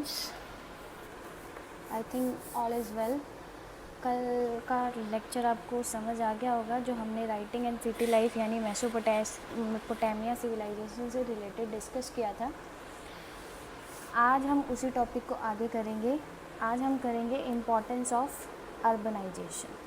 Students, I think all is well. कल का lecture आपको समझ आ गया होगा जो हमने राइटिंग एंड सिटी लाइफ यानी मेसोपोटामिया सिविलाइजेशन से रिलेटेड डिस्कस किया था। आज हम उसी टॉपिक को आगे करेंगे। आज हम करेंगे इम्पोर्टेंस ऑफ अर्बनाइजेशन।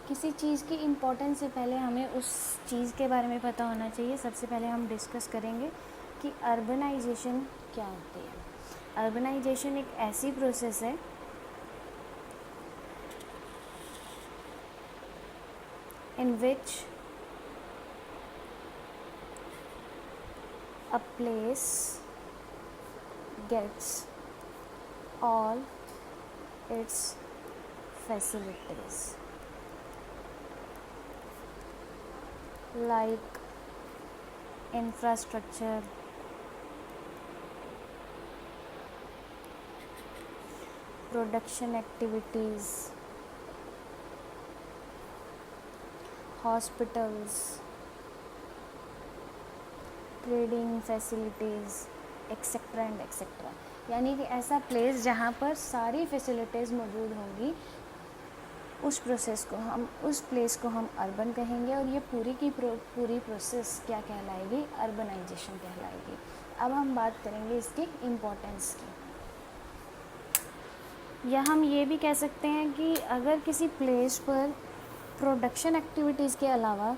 किसी चीज़ की इम्पोर्टेंस से पहले हमें उस चीज़ के बारे में पता होना चाहिए। सबसे पहले हम डिस्कस करेंगे कि अर्बनाइजेशन क्या होती है। अर्बनाइजेशन एक ऐसी प्रोसेस है in which a place gets all its facilities like infrastructure, production activities, hospitals, trading facilities, etcetera and etcetera. यानी कि ऐसा प्लेस जहाँ पर सारी फैसिलिटीज़ मौजूद होंगी, उस प्लेस को हम अर्बन कहेंगे। और ये पूरी की पूरी प्रोसेस क्या कहलाएगी? अर्बनाइजेशन कहलाएगी। अब हम बात करेंगे इसकी इम्पोर्टेंस की। या हम ये भी कह सकते हैं कि अगर किसी प्लेस पर प्रोडक्शन एक्टिविटीज़ के अलावा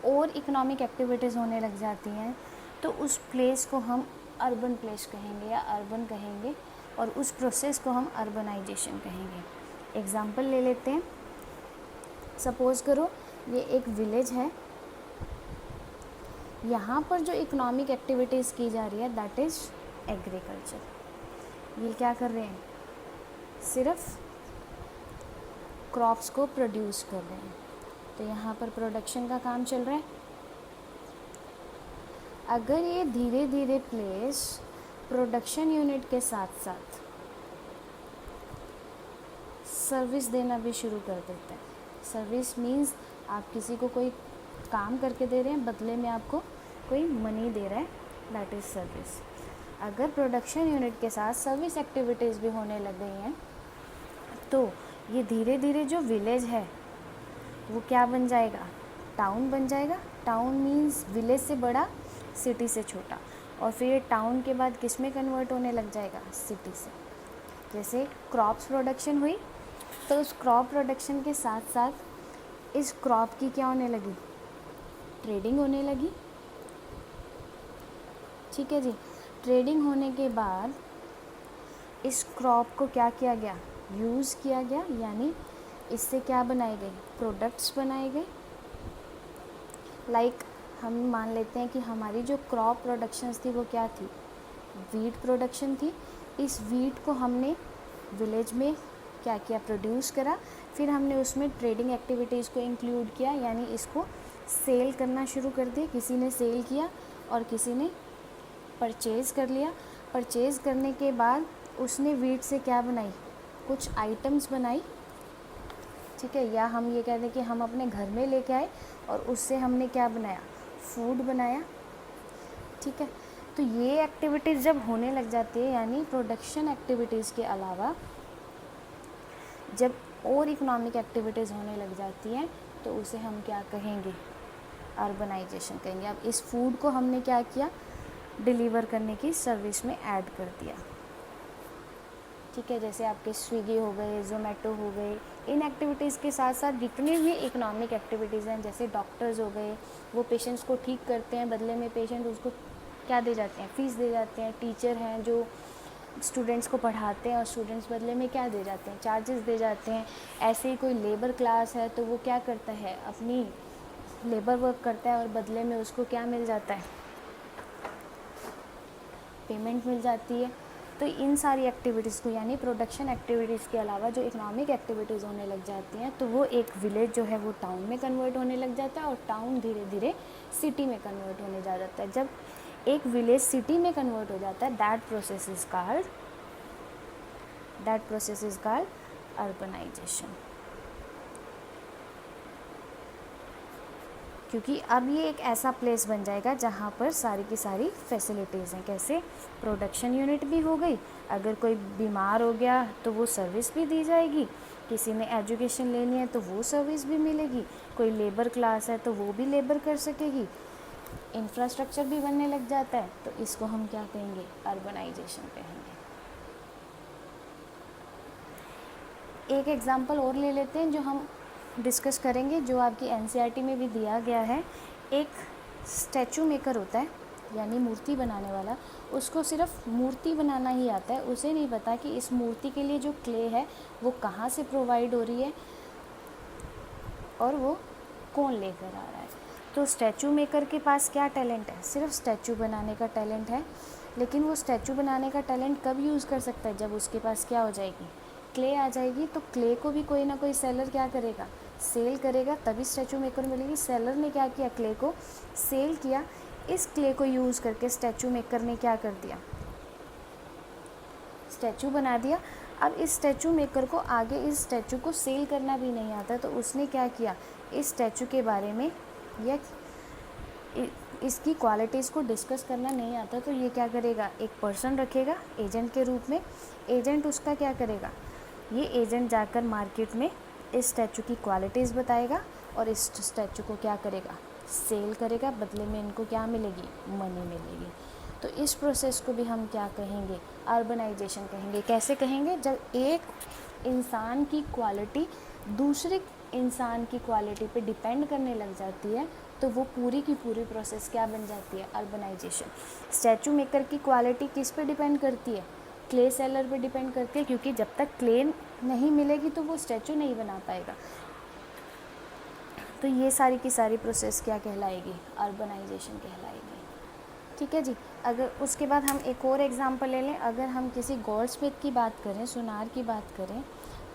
और इकोनॉमिक एक्टिविटीज़ होने लग जाती हैं तो उस प्लेस को हम अर्बन प्लेस कहेंगे या अर्बन कहेंगे, और उस प्रोसेस को हम अर्बनाइजेशन कहेंगे। एग्ज़ाम्पल ले लेते हैं। सपोज़ करो ये एक विलेज है, यहाँ पर जो इकोनॉमिक एक्टिविटीज़ की जा रही है दैट इज़ एग्रीकल्चर। ये क्या कर रहे हैं? सिर्फ क्रॉप्स को प्रोड्यूस कर रहे हैं। तो यहाँ पर प्रोडक्शन का काम चल रहा है। अगर ये धीरे धीरे प्लेस प्रोडक्शन यूनिट के साथ साथ सर्विस देना भी शुरू कर देता है। सर्विस मीन्स आप किसी को कोई काम करके दे रहे हैं, बदले में आपको कोई मनी दे रहा है, दैट इज़ सर्विस। अगर प्रोडक्शन यूनिट के साथ सर्विस एक्टिविटीज़ भी होने लग गई हैं तो ये धीरे धीरे जो विलेज है वो क्या बन जाएगा? टाउन बन जाएगा। टाउन मीन्स विलेज से बड़ा, सिटी से छोटा। और फिर ये टाउन के बाद किस में कन्वर्ट होने लग जाएगा? सिटी से। जैसे क्रॉप्स प्रोडक्शन हुई तो उस क्रॉप प्रोडक्शन के साथ साथ इस क्रॉप की क्या होने लगी? ट्रेडिंग होने लगी। ठीक है जी। ट्रेडिंग होने के बाद इस क्रॉप को क्या किया गया? यूज़ किया गया, यानी इससे क्या बनाए गए? प्रोडक्ट्स बनाए गए। लाइक हम मान लेते हैं कि हमारी जो क्रॉप प्रोडक्शंस थी वो क्या थी? वीट प्रोडक्शन थी। इस वीट को हमने विलेज में क्या किया? प्रोड्यूस करा। फिर हमने उसमें ट्रेडिंग एक्टिविटीज़ को इंक्लूड किया, यानी इसको सेल करना शुरू कर दिया। किसी ने सेल किया और किसी ने परचेज़ कर लिया। परचेज़ करने के बाद उसने वीट से क्या बनाई? कुछ आइटम्स बनाई। ठीक है। या हम ये कह दें कि हम अपने घर में लेके आए और उससे हमने क्या बनाया? फूड बनाया। ठीक है। तो ये एक्टिविटीज़ जब होने लग जाती है, यानी प्रोडक्शन एक्टिविटीज़ के अलावा जब और इकोनॉमिक एक्टिविटीज़ होने लग जाती हैं तो उसे हम क्या कहेंगे? अर्बनाइजेशन कहेंगे। अब इस फूड को हमने क्या किया? डिलीवर करने की सर्विस में ऐड कर दिया। ठीक है। जैसे आपके स्विगी हो गए, ज़ोमैटो हो गए। इन एक्टिविटीज़ के साथ साथ जितनी भी इकोनॉमिक एक्टिविटीज़ हैं, जैसे डॉक्टर्स हो गए, वो पेशेंट्स को ठीक करते हैं, बदले में पेशेंट उसको क्या दे जाते हैं? फ़ीस दे जाते हैं। टीचर हैं जो स्टूडेंट्स को पढ़ाते हैं और स्टूडेंट्स बदले में क्या दे जाते हैं? चार्जेस दे जाते हैं। ऐसे ही कोई लेबर क्लास है तो वो क्या करता है? अपनी लेबर वर्क करता है और बदले में उसको क्या मिल जाता है? पेमेंट मिल जाती है। तो इन सारी एक्टिविटीज़ को, यानी प्रोडक्शन एक्टिविटीज़ के अलावा जो इकोनॉमिक एक्टिविटीज़ होने लग जाती हैं, तो वो एक विलेज जो है वो टाउन में कन्वर्ट होने लग जाता है और टाउन धीरे धीरे सिटी में कन्वर्ट होने जा जाता है। जब एक विलेज सिटी में कन्वर्ट हो जाता है, that process is called that process is called urbanisation. क्योंकि अब ये एक ऐसा प्लेस बन जाएगा जहाँ पर सारी की सारी फैसिलिटीज़ हैं। कैसे? प्रोडक्शन यूनिट भी हो गई, अगर कोई बीमार हो गया तो वो सर्विस भी दी जाएगी, किसी ने एजुकेशन लेनी है तो वो सर्विस भी मिलेगी, कोई लेबर क्लास है तो वो भी लेबर कर सकेगी, इंफ्रास्ट्रक्चर भी बनने लग जाता है। तो इसको हम क्या कहेंगे? अर्बनाइजेशन कहेंगे। एक एग्जांपल और ले लेते हैं जो हम डिस्कस करेंगे, जो आपकी एनसीईआरटी में भी दिया गया है। एक स्टैचू मेकर होता है, यानी मूर्ति बनाने वाला, उसको सिर्फ मूर्ति बनाना ही आता है, उसे नहीं पता कि इस मूर्ति के लिए जो क्ले है वो कहाँ से प्रोवाइड हो रही है और वो कौन लेकर आ रहा है। तो स्टैचू मेकर के पास क्या टैलेंट है? सिर्फ स्टैचू बनाने का टैलेंट है, लेकिन वो स्टैचू बनाने का टैलेंट कब यूज़ कर सकता है? जब उसके पास क्या हो जाएगी? क्ले आ जाएगी। तो क्ले को भी कोई ना कोई सेलर क्या करेगा? सेल करेगा, तभी स्टैचू मेकर मिलेगी। सेलर ने क्या किया? क्ले को सेल किया। इस क्ले को यूज़ करके स्टैचू मेकर ने क्या कर दिया? स्टैचू बना दिया। अब इस स्टैचू मेकर को आगे इस स्टैचू को सेल करना भी नहीं आता, तो उसने क्या किया? इस स्टैचू के बारे में या इसकी क्वालिटीज़ को डिस्कस करना नहीं आता, तो ये क्या करेगा? एक पर्सन रखेगा एजेंट के रूप में। एजेंट उसका क्या करेगा? ये एजेंट जाकर मार्केट में इस स्टैचू की क्वालिटीज़ बताएगा और इस स्टैचू को क्या करेगा? सेल करेगा। बदले में इनको क्या मिलेगी? मनी मिलेगी। तो इस प्रोसेस को भी हम क्या कहेंगे? अर्बनाइजेशन कहेंगे। कैसे कहेंगे? जब एक इंसान की क्वालिटी दूसरे इंसान की क्वालिटी पे डिपेंड करने लग जाती है, तो वो पूरी की पूरी प्रोसेस क्या बन जाती है? अर्बनाइजेशन। स्टैचू मेकर की क्वालिटी किस पे डिपेंड करती है? क्ले सेलर पे डिपेंड करती है, क्योंकि जब तक क्ले नहीं मिलेगी तो वो स्टैचू नहीं बना पाएगा। तो ये सारी की सारी प्रोसेस क्या कहलाएगी? अर्बनाइजेशन कहलाएगी। ठीक है जी। अगर उसके बाद हम एक और एग्जांपल ले लें, अगर हम किसी गोल्ड स्मिथ की बात करें, सुनार की बात करें,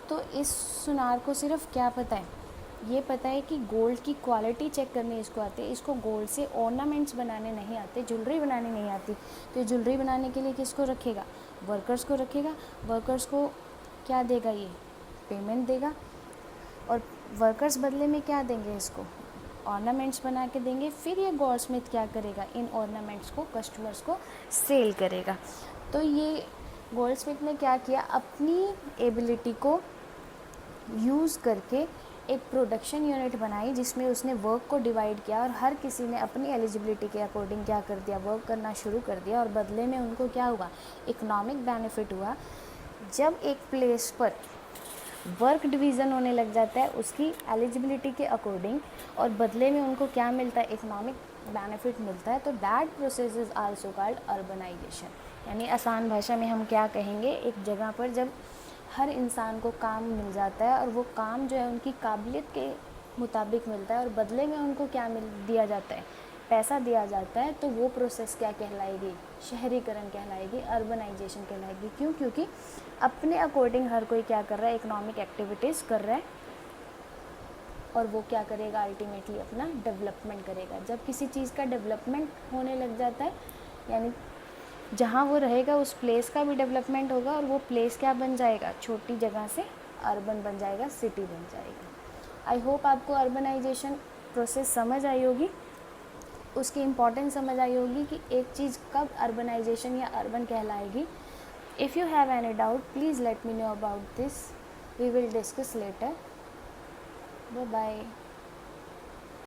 तो इस सुनार को सिर्फ क्या पता है? ये पता है कि गोल्ड की क्वालिटी चेक करनी इसको आती है। इसको गोल्ड से ऑर्नामेंट्स बनाने नहीं आते, ज्वेलरी बनाने नहीं आती। तो ज्वेलरी बनाने के लिए किसको रखेगा? वर्कर्स को रखेगा। वर्कर्स को क्या देगा? ये पेमेंट देगा, और वर्कर्स बदले में क्या देंगे? इसको ऑर्नामेंट्स बना के देंगे। फिर ये गोल्ड स्मिथ क्या करेगा? इन ऑर्नामेंट्स को कस्टमर्स को सेल करेगा। तो ये गोल्ड स्मिथ ने क्या किया? अपनी एबिलिटी को यूज़ करके एक प्रोडक्शन यूनिट बनाई, जिसमें उसने वर्क को डिवाइड किया और हर किसी ने अपनी एलिजिबिलिटी के अकॉर्डिंग क्या कर दिया? वर्क करना शुरू कर दिया। और बदले में उनको क्या हुआ? इकोनॉमिक बेनिफिट हुआ। जब एक प्लेस पर वर्क डिवीज़न होने लग जाता है उसकी एलिजिबिलिटी के अकॉर्डिंग, और बदले में उनको क्या मिलता है? इकोनॉमिक बेनिफिट मिलता है, तो that process is also called urbanisation. यानी आसान भाषा में हम क्या कहेंगे? एक जगह पर जब हर इंसान को काम मिल जाता है और वो काम जो है उनकी काबिलियत के मुताबिक मिलता है, और बदले में उनको क्या दिया जाता है? पैसा दिया जाता है, तो वो प्रोसेस क्या कहलाएगी? शहरीकरण कहलाएगी, अर्बनाइजेशन कहलाएगी। क्यों? क्योंकि अपने अकॉर्डिंग हर कोई क्या कर रहा है? इकोनॉमिक एक्टिविटीज़ कर रहा है, और वो क्या करेगा? अल्टीमेटली अपना डेवलपमेंट करेगा। जब किसी चीज़ का डेवलपमेंट होने लग जाता है, यानी जहाँ वो रहेगा उस प्लेस का भी डेवलपमेंट होगा, और वो प्लेस क्या बन जाएगा? छोटी जगह से अर्बन बन जाएगा, सिटी बन जाएगा। आई होप आपको अर्बनाइजेशन प्रोसेस समझ आई होगी, उसकी इम्पोर्टेंस समझ आई होगी कि एक चीज़ कब अर्बनाइजेशन या अर्बन कहलाएगी। If you have any doubt, please let me know about this, we will discuss later. Bye bye.